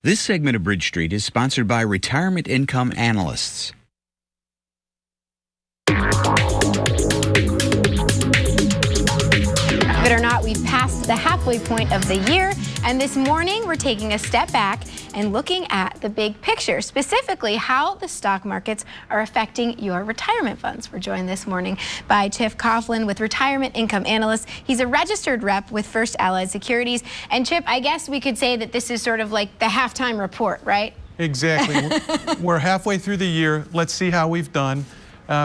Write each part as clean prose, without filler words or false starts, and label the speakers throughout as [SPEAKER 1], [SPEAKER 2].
[SPEAKER 1] This segment of Bridge Street is sponsored by Retirement Income Analysts.
[SPEAKER 2] Believe it or not, we've passed the halfway point of the year, and this morning we're taking a step back and looking at the big picture, specifically how the stock markets are affecting your retirement funds. We're joined this morning by Chip Coughlin with Retirement Income Analysts. He's a registered rep with First Allied Securities. And Chip, I guess we could say that this is sort of like the halftime report, right?
[SPEAKER 3] Exactly. We're halfway through the year. Let's see how we've done.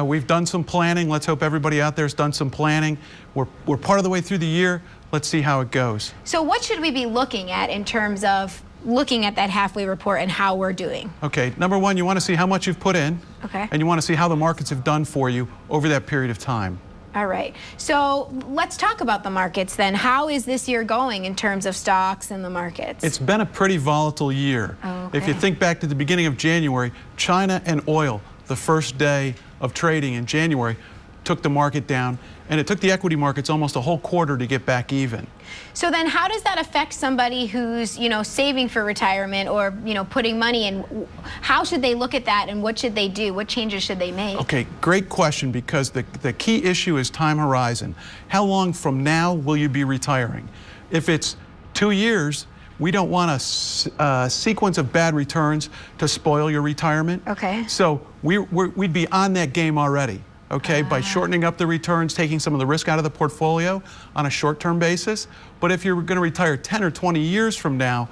[SPEAKER 3] We've done some planning. Let's hope everybody out there has done some planning. We're part of the way through the year. Let's see how it goes.
[SPEAKER 2] So what should we be looking at in terms of looking at that halfway report and how we're doing?
[SPEAKER 3] Okay, number one, you want to see how much you've put in.
[SPEAKER 2] Okay.
[SPEAKER 3] And you want to see how the markets have done for you over that period of time.
[SPEAKER 2] All right. So let's talk about the markets then. How is this year going in terms of stocks and the markets?
[SPEAKER 3] It's been a pretty volatile year.
[SPEAKER 2] Okay.
[SPEAKER 3] If you think back to the beginning of January, China and oil, the first day of trading in January, took the market down, and it took the equity markets almost a whole quarter to get back even.
[SPEAKER 2] So then how does that affect somebody who's, saving for retirement or, putting money in? How should they look at that, and what should they do? What changes should they make?
[SPEAKER 3] Okay, great question, because the key issue is time horizon. How long from now will you be retiring? If it's 2 years, we don't want a sequence of bad returns to spoil your retirement.
[SPEAKER 2] Okay.
[SPEAKER 3] So we'd be on that game already. Okay, by shortening up the returns, taking some of the risk out of the portfolio on a short-term basis. But if you're going to retire 10 or 20 years from now,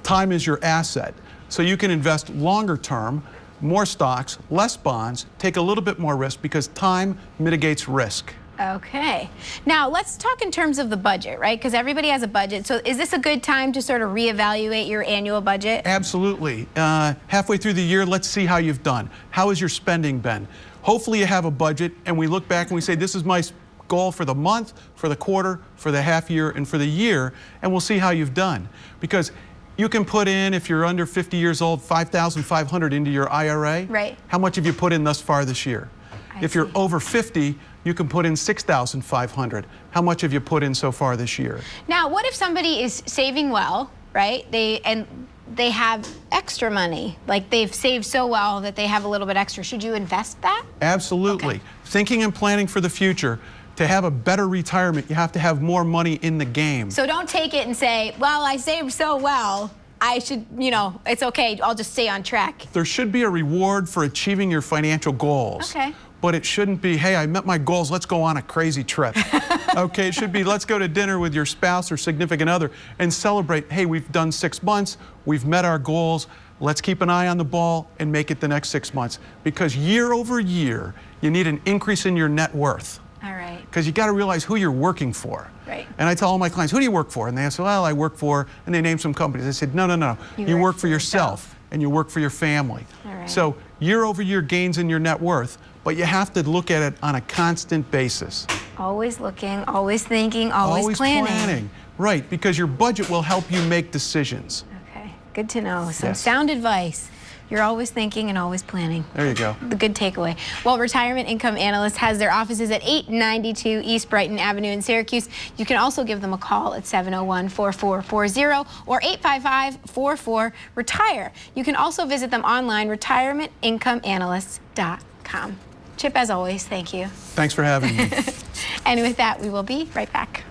[SPEAKER 3] time is your asset. So you can invest longer term, more stocks, less bonds, take a little bit more risk, because time mitigates risk.
[SPEAKER 2] Okay. Now let's talk in terms of the budget, right? Because everybody has a budget. So is this a good time to sort of reevaluate your annual budget?
[SPEAKER 3] Absolutely. Halfway through the year, let's see how you've done. How has your spending been? Hopefully you have a budget, and we look back and we say, this is my goal for the month, for the quarter, for the half year, and for the year, and we'll see how you've done. Because you can put in, if you're under 50 years old, $5,500 into your IRA.
[SPEAKER 2] Right.
[SPEAKER 3] How much have you put in thus far this year? If you're over 50, you can put in $6,500. How much have you put in so far this year?
[SPEAKER 2] Now, what if somebody is saving well, right? They have extra money, like they've saved so well that they have a little bit extra. Should you invest that?
[SPEAKER 3] Absolutely. Okay. Thinking and planning for the future. To have a better retirement, you have to have more money in the game.
[SPEAKER 2] So don't take it and say, well, I saved so well, I should, it's okay, I'll just stay on track.
[SPEAKER 3] There should be a reward for achieving your financial goals.
[SPEAKER 2] Okay.
[SPEAKER 3] But it shouldn't be, hey, I met my goals, let's go on a crazy trip. Okay, it should be, let's go to dinner with your spouse or significant other and celebrate, hey, we've done 6 months, we've met our goals, let's keep an eye on the ball and make it the next 6 months. Because year over year, you need an increase in your net worth.
[SPEAKER 2] All right.
[SPEAKER 3] Because you got to realize who you're working for.
[SPEAKER 2] Right.
[SPEAKER 3] And I tell all my clients, who do you work for? And they say, well, I work for, and they name some companies. I said, no. You work for yourself, and you work for your family.
[SPEAKER 2] All right.
[SPEAKER 3] So year over year gains in your net worth, but you have to look at it on a constant basis.
[SPEAKER 2] Always looking, always thinking, always planning.
[SPEAKER 3] Right, because your budget will help you make decisions.
[SPEAKER 2] Okay, good to know. Some sound advice. You're always thinking and always planning.
[SPEAKER 3] There you go.
[SPEAKER 2] The good takeaway. Well, Retirement Income Analyst has their offices at 892 East Brighton Avenue in Syracuse. You can also give them a call at 701-4440 or 855-44-RETIRE. You can also visit them online, retirementincomeanalysts.com. Chip, as always, thank you.
[SPEAKER 3] Thanks for having me.
[SPEAKER 2] And with that, we will be right back.